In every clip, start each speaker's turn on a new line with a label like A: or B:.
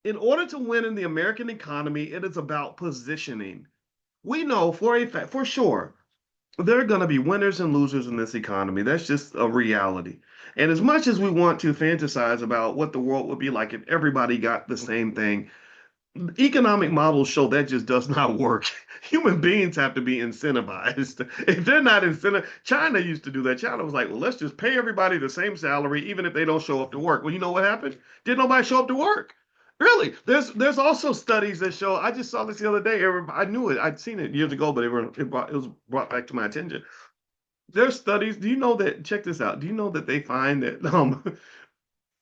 A: In order to win in the American economy, it is about positioning. We know for a fact, for sure, there are going to be winners and losers in this economy. That's just a reality. And as much as we want to fantasize about what the world would be like if everybody got the same thing, economic models show that just does not work. Human beings have to be incentivized. If they're not incentivized, China used to do that. China was like, well, let's just pay everybody the same salary, even if they don't show up to work. Well, you know what happened? Did nobody show up to work? Really? There's also studies that show. I just saw this the other day. I knew it. I'd seen it years ago, but it was brought back to my attention. There's studies. Do you know that? Check this out. Do you know that they find that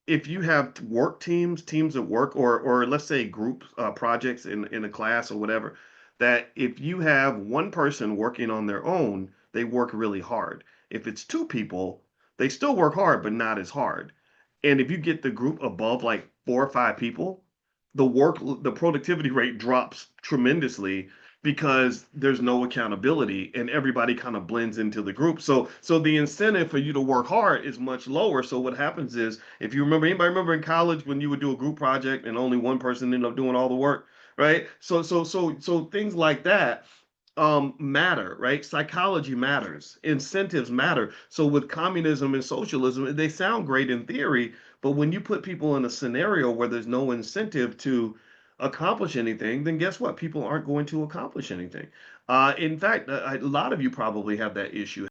A: if you have work teams, teams of work, or let's say group projects in a class or whatever, that if you have one person working on their own, they work really hard. If it's two people, they still work hard, but not as hard. And if you get the group above like four or five people, the productivity rate drops tremendously because there's no accountability and everybody kind of blends into the group. So the incentive for you to work hard is much lower. So what happens is, if you remember, anybody remember in college when you would do a group project and only one person ended up doing all the work, right? So things like that matter, right? Psychology matters, incentives matter. So with communism and socialism, they sound great in theory, but when you put people in a scenario where there's no incentive to accomplish anything, then guess what? People aren't going to accomplish anything. In fact, a lot of you probably have that issue.